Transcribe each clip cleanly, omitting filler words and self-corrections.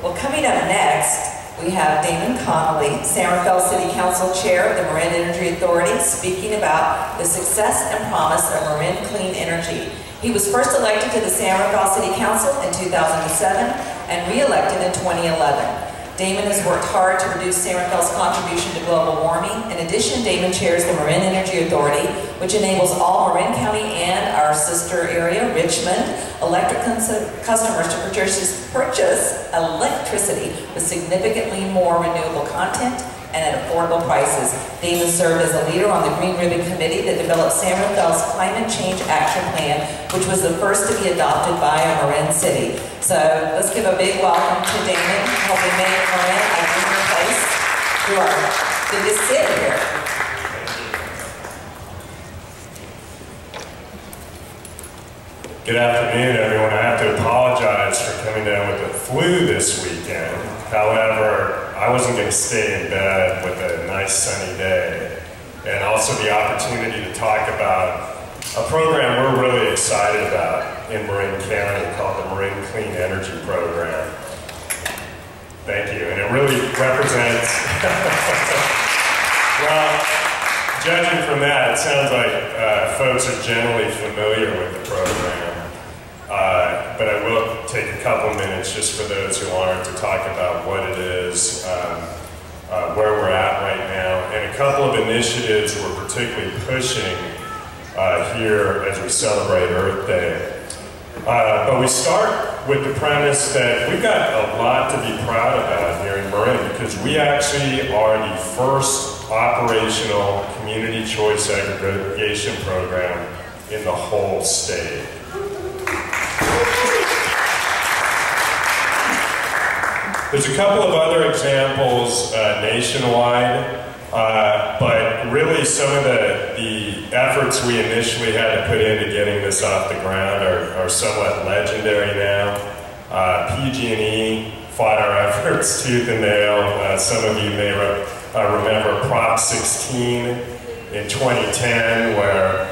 Well, coming up next, we have Damon Connolly, San Rafael City Council Chair of the Marin Energy Authority, speaking about the success and promise of Marin Clean Energy. He was first elected to the San Rafael City Council in 2007 and re-elected in 2011. Damon has worked hard to reduce San Rafael's contribution to global warming. In addition, Damon chairs the Marin Energy Authority, which enables all Marin County and our sister area, Richmond, electric customers to purchase electricity with significantly more renewable content and at affordable prices. Damon served as a leader on the Green Ribbon Committee that developed San Rafael's Climate Change Action Plan, which was the first to be adopted by a Marin city. So let's give a big welcome to Damon, helping make Marin a greener place. You are good to sit here. Good afternoon, everyone. I have to apologize for coming down with the flu this weekend. However, I wasn't going to stay in bed with a nice sunny day, and also the opportunity to talk about a program we're really excited about in Marin County called the Marin Clean Energy program. Thank you, and it really represents, well, judging from that, it sounds like folks are generally familiar with the program. But I will take a couple minutes just for those who aren't to talk about what it is, where we're at right now, and a couple of initiatives we're particularly pushing here as we celebrate Earth Day. But we start with the premise that we've got a lot to be proud about here in Marin, because we actually are the first operational community choice aggregation program in the whole state. There's a couple of other examples nationwide, but really some of the efforts we initially had to put into getting this off the ground are somewhat legendary now. PG&E fought our efforts tooth and nail. Some of you may remember Prop 16 in 2010, where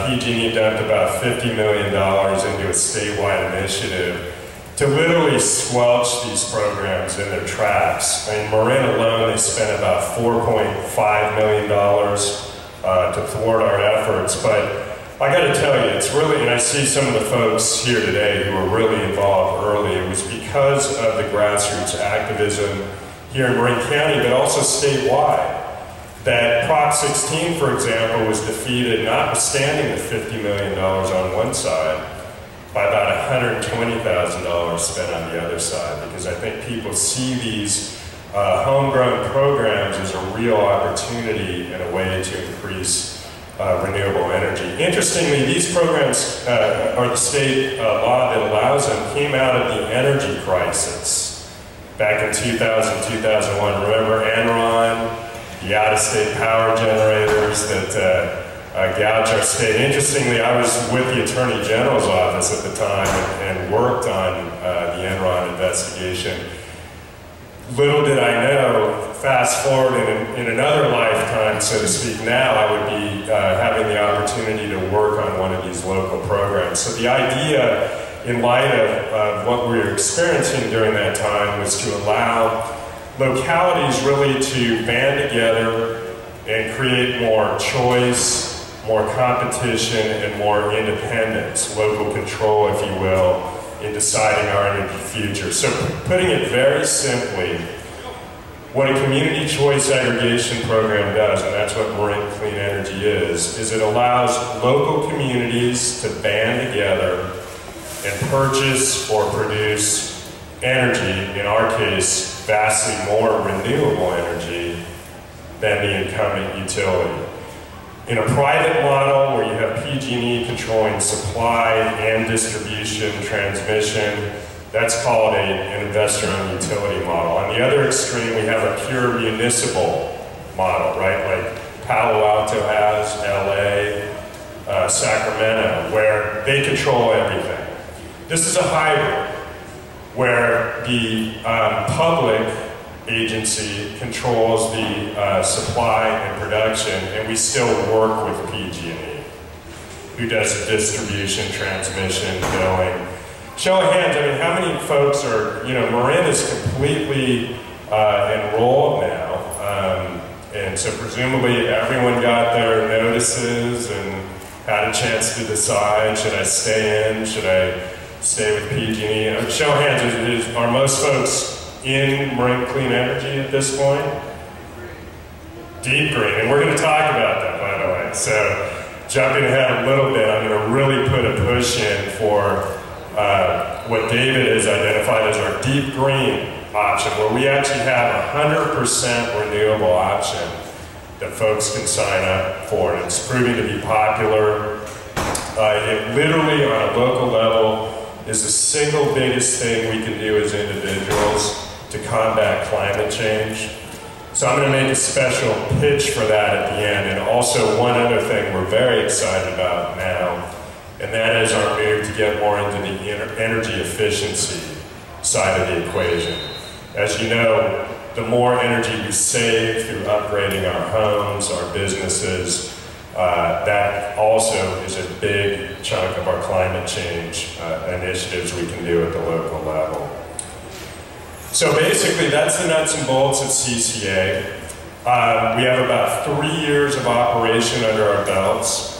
PG&E dumped about $50 million into a statewide initiative to literally squelch these programs in their tracks. In Marin alone, they spent about $4.5 million to thwart our efforts. But I got to tell you, it's really, and I see some of the folks here today who were really involved early, it was because of the grassroots activism here in Marin County, but also statewide, that Prop 16, for example, was defeated, notwithstanding the $50 million on one side, by about $120,000 spent on the other side, because I think people see these homegrown programs as a real opportunity and a way to increase renewable energy. Interestingly, these programs, or the state law that allows them, came out of the energy crisis back in 2000, 2001. Remember Enron, the out-of-state power generators that gouge our state. Interestingly, I was with the Attorney General's office at the time and worked on the Enron investigation. Little did I know, fast forward in another lifetime, so to speak, now I would be having the opportunity to work on one of these local programs. So the idea, in light of what we were experiencing during that time, was to allow localities really to band together and create more choice, more competition, and more independence, local control, if you will, in deciding our energy future. So putting it very simply, what a community choice aggregation program does, and that's what Marin Clean Energy is it allows local communities to band together and purchase or produce energy, in our case, vastly more renewable energy than the incumbent utility. In a private model where you have PG&E controlling supply and distribution, transmission, that's called an investor-owned utility model. On the other extreme, we have a pure municipal model, right? Like Palo Alto has, LA, Sacramento, where they control everything. This is a hybrid where the public agency controls the supply and production, and we still work with PG&E, who does the distribution, transmission, billing, Show of hands, I mean, how many folks are, Marin is completely enrolled now. And so presumably everyone got their notices and had a chance to decide, should I stay in, should I stay with PG&E? Show of hands, are most folks in Marin Clean Energy at this point? Deep green, and we're going to talk about that, by the way. So jumping ahead a little bit, I'm going to really put a push in for what David has identified as our deep green option, where we actually have a 100% renewable option that folks can sign up for. And it's proving to be popular. It literally, on a local level, is the single biggest thing we can do as individuals to combat climate change. So I'm going to make a special pitch for that at the end. And also one other thing we're very excited about now, and that is our move to get more into the energy efficiency side of the equation. As you know, the more energy we save through upgrading our homes, our businesses, that also is a big chunk of our climate change initiatives we can do at the local level. So basically, that's the nuts and bolts of CCA. We have about 3 years of operation under our belts.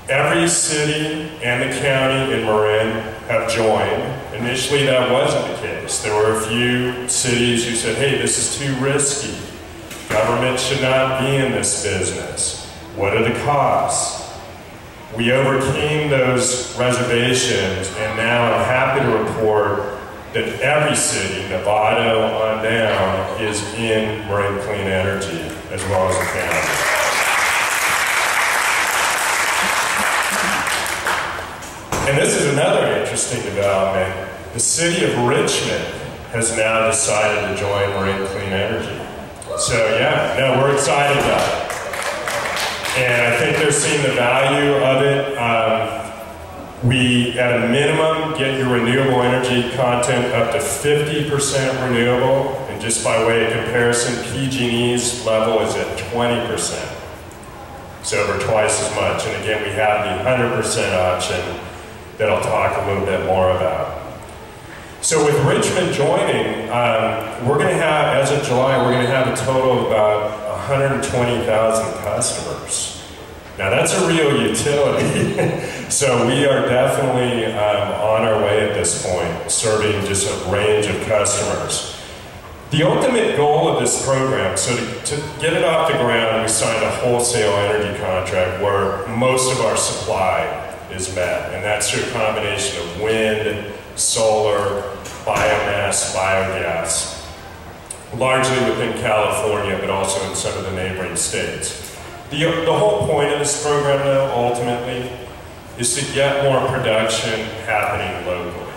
Every city and the county in Marin have joined. Initially, that wasn't the case. There were a few cities who said, hey, this is too risky. Government should not be in this business. What are the costs? We overcame those reservations, and now I'm happy to report that every city, Novato on down, is in Marin Clean Energy, as well as the county. And this is another interesting development. The city of Richmond has now decided to join Marin Clean Energy. So yeah, no, we're excited about it. And I think they're seeing the value of it. We, at a minimum, get your renewable energy content up to 50% renewable. And just by way of comparison, PG&E's level is at 20%. So over twice as much. And again, we have the 100% option that I'll talk a little bit more about. So with Richmond joining, we're going to have, as of July, we're going to have a total of about 120,000 customers. Now that's a real utility. So we are definitely on our way at this point, serving just a range of customers. The ultimate goal of this program, so to get it off the ground, we signed a wholesale energy contract where most of our supply is met, and that's through a combination of wind, solar, biomass, biogas, largely within California, but also in some of the neighboring states. The whole point of this program, though, ultimately, is to get more production happening locally.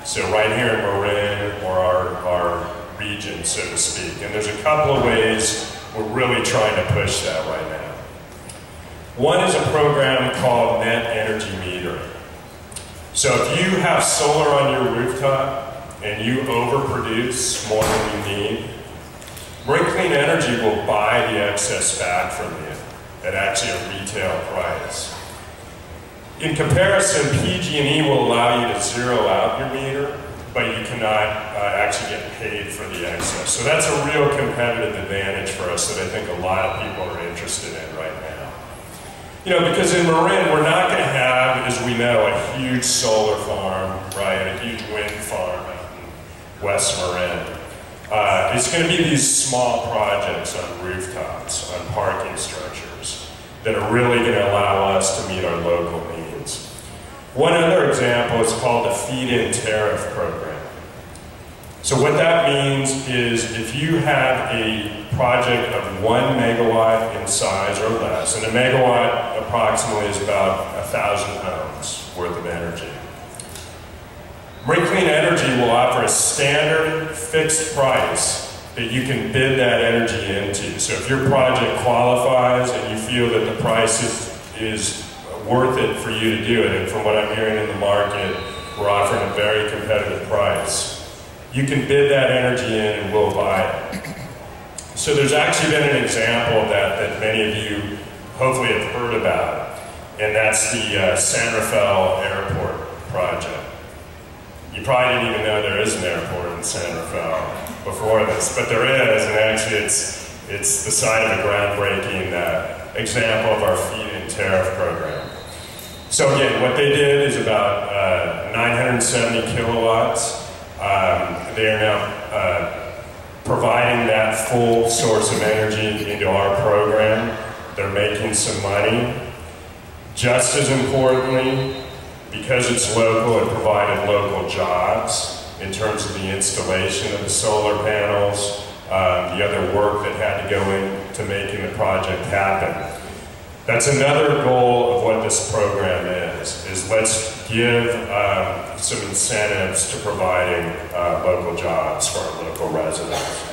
So right here in Marin, or our region, so to speak. And there's a couple of ways we're really trying to push that right now. One is a program called Net Energy Metering. So if you have solar on your rooftop and you overproduce more than you need, Marin Clean Energy will buy the excess back from you at actually a retail price. In comparison, PG&E will allow you to zero out your meter, but you cannot actually get paid for the excess. So that's a real competitive advantage for us that I think a lot of people are interested in right now. You know, because in Marin, we're not going to have, as we know, a huge solar farm, right, a huge wind farm in West Marin. It's going to be these small projects on rooftops, on parking structures, that are really going to allow us to meet our local needs. One other example is called the feed-in tariff program. So what that means is if you have a project of 1 megawatt in size or less, and a megawatt approximately is about 1,000 homes worth of energy, Marin Clean Energy will offer a standard fixed price that you can bid that energy into. So if your project qualifies and you feel that the price is worth it for you to do it, and from what I'm hearing in the market, we're offering a very competitive price, you can bid that energy in and we'll buy it. So there's actually been an example of that many of you hopefully have heard about, and that's the San Rafael Airport project. You probably didn't even know there is an airport in San Rafael before this, but there is, and actually it's the site of a groundbreaking example of our feed-in tariff program. So again, what they did is about 970 kilowatts. They are now providing that full source of energy into our program. They're making some money. Just as importantly, because it's local, it provided local jobs in terms of the installation of the solar panels, the other work that had to go into making the project happen. That's another goal of what this program is let's give some incentives to providing local jobs for our local residents.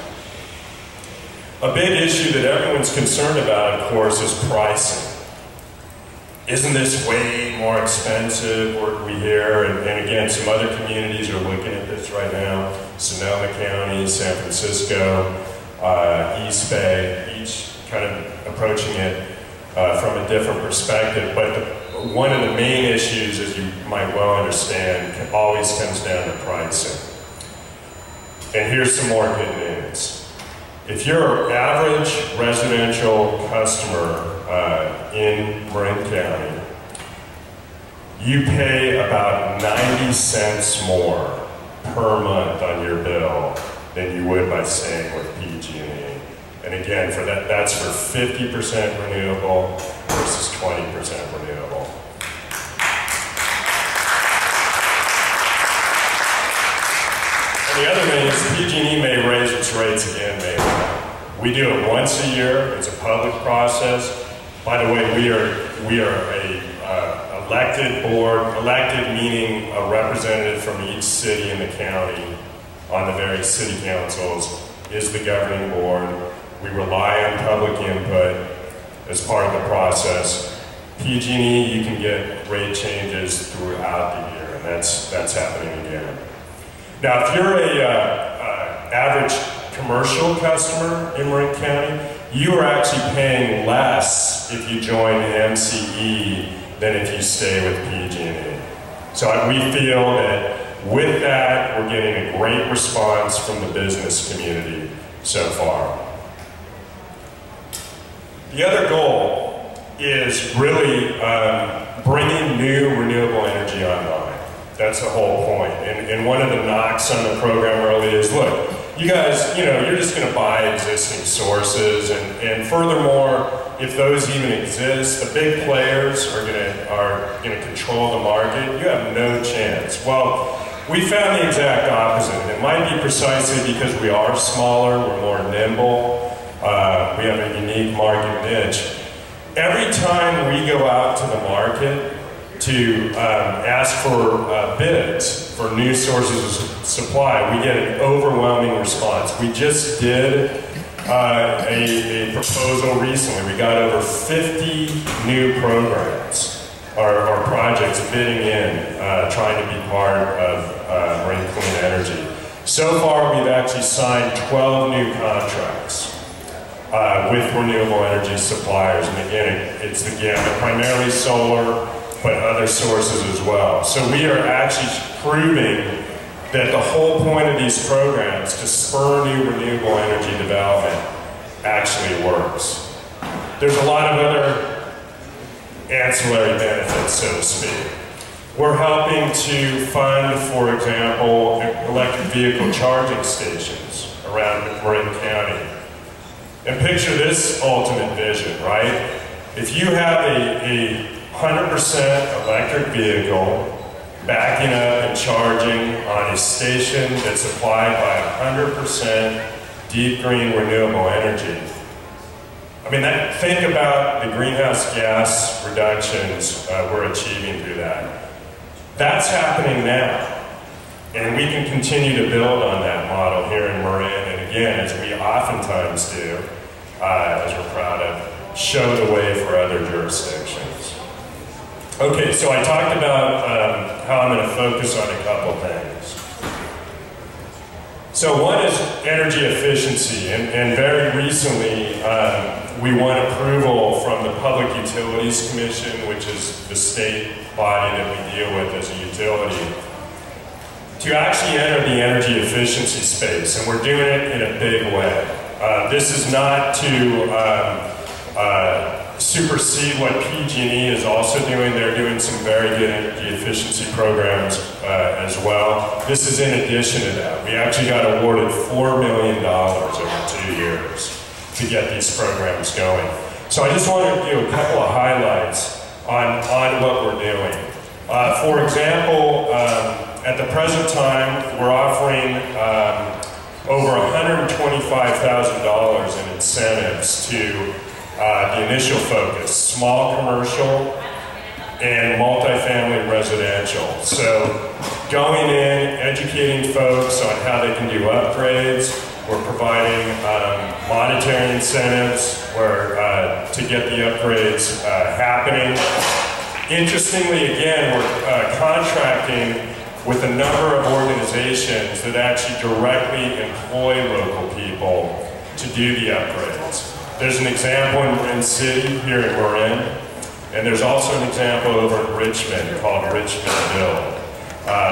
A big issue that everyone's concerned about, of course, is pricing. Isn't this way more expensive, we hear, and again, some other communities are looking at this right now. Sonoma County, San Francisco, East Bay, each kind of approaching it from a different perspective. But one of the main issues, as you might well understand, always comes down to pricing. And here's some more good news. If you're an average residential customer in Marin County, you pay about 90 cents more per month on your bill than you would by staying with PG&E. And again, for that's for 50% renewable versus 20% renewable. And the other thing is PG&E may raise its rates again, maybe. We do it once a year. It's a public process. By the way, we are a elected board, elected meaning a representative from each city in the county on the various city councils is the governing board. We rely on public input as part of the process. PG&E, you can get rate changes throughout the year, and that's happening again. Now, if you're a average commercial customer in Marin County, you are actually paying less if you join the MCE than if you stay with PG&E. So we feel that with that, we're getting a great response from the business community so far. The other goal is really bringing new renewable energy online. That's the whole point. And one of the knocks on the program early is, look, you guys, you're just going to buy existing sources, and furthermore, if those even exist, the big players are going to control the market. You have no chance. Well, we found the exact opposite. It might be precisely because we are smaller, we're more nimble, we have a unique market niche. Every time we go out to the market to ask for bids for new sources of supply, we get an overwhelming response. We just did a proposal recently. We got over 50 new programs or projects bidding in, trying to be part of Marin Clean Energy. So far, we've actually signed 12 new contracts with renewable energy suppliers. And again, it's the gamut, primarily solar, but other sources as well. So we are actually proving that the whole point of these programs to spur new renewable energy development actually works. There's a lot of other ancillary benefits, so to speak. We're helping to fund, for example, electric vehicle charging stations around Marin County. And picture this ultimate vision, right? If you have a 100% electric vehicle backing up and charging on a station that's supplied by 100% deep green renewable energy. I mean, think about the greenhouse gas reductions we're achieving through that. That's happening now. And we can continue to build on that model here in Marin, and again, as we oftentimes do, as we're proud of, show the way for other jurisdictions. Okay, so I talked about how I'm going to focus on a couple things. So one is energy efficiency, and very recently we won approval from the Public Utilities Commission, which is the state body that we deal with as a utility, to actually enter the energy efficiency space, and we're doing it in a big way. This is not to supersede what PG&E is also doing. They're doing some very good energy efficiency programs as well. This is in addition to that. We actually got awarded $4 million over 2 years to get these programs going. So I just wanted to do a couple of highlights on what we're doing. For example, at the present time, we're offering over $125,000 in incentives to the initial focus, small commercial and multifamily residential. So going in, educating folks on how they can do upgrades. We're providing monetary incentives to get the upgrades happening. Interestingly, again, we're contracting with a number of organizations that actually directly employ local people to do the upgrades. There's an example in Marin City here in Marin, and there's also an example over in Richmond called Richmond Build.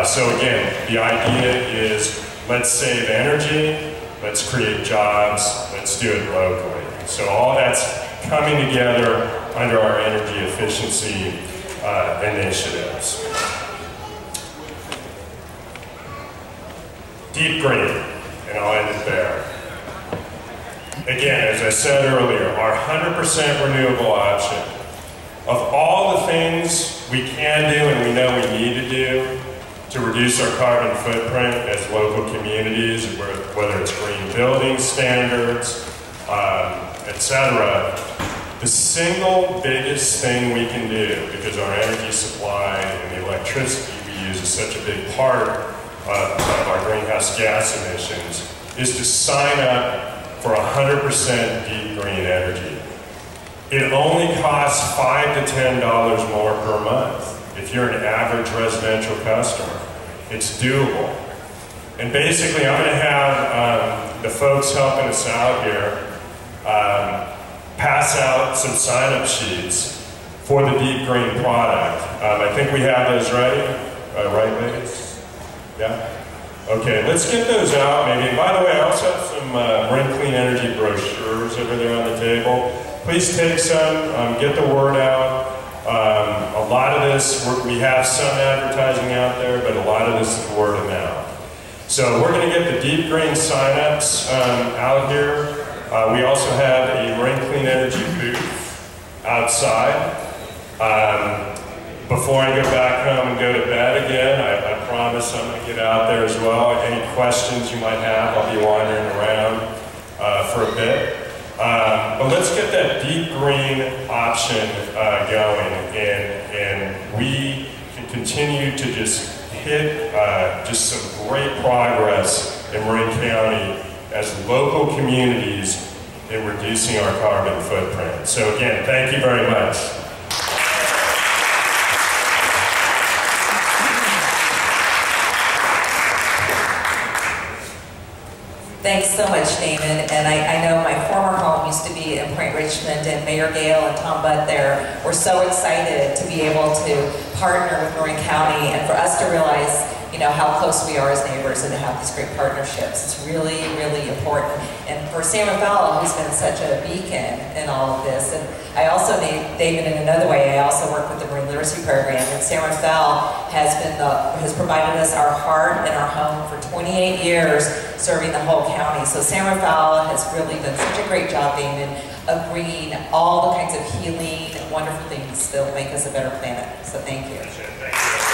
So again, the idea is let's save energy, let's create jobs, let's do it locally. So all that's coming together under our energy efficiency initiatives. Deep green, and I'll end it there. Again, as I said earlier, our 100% renewable option. Of all the things we can do and we know we need to do to reduce our carbon footprint as local communities, whether it's green building standards, etc., the single biggest thing we can do, because our energy supply and the electricity we use is such a big part of our greenhouse gas emissions, is to sign up for 100% deep green energy. It only costs $5 to $10 more per month if you're an average residential customer. It's doable. And basically, I'm going to have the folks helping us out here pass out some sign-up sheets for the deep green product. I think we have those ready. Right, ladies? Yeah? Okay, let's get those out maybe. And by the way, I also have some Marin Clean Energy brochures over there on the table. Please take some, get the word out. A lot of this, we have some advertising out there, but a lot of this is word of mouth. So we're going to get the deep green signups out here. We also have a Marin Clean Energy booth outside. Before I go back home and go to bed again, I promise I'm going to get out there as well. Any questions you might have, I'll be wandering around for a bit. But let's get that deep green option going, and we can continue to just hit just some great progress in Marin County as local communities in reducing our carbon footprint. So again, thank you very much. Thanks so much, Damon. And I know my former home used to be in Point Richmond, and Mayor Gale and Tom Butt there were so excited to be able to partner with Marin County and for us to realize, you know, how close we are as neighbors and to have these great partnerships. It's really, really important. And for San Rafael, who's been such a beacon in all of this, and I also need David in another way. I also work with the Marine Literacy Program, and San Rafael has provided us our heart and our home for 28 years, serving the whole county. So San Rafael has really done such a great job, Damon, of bringing all the kinds of healing and wonderful things that will make us a better planet. So thank you. Thank you.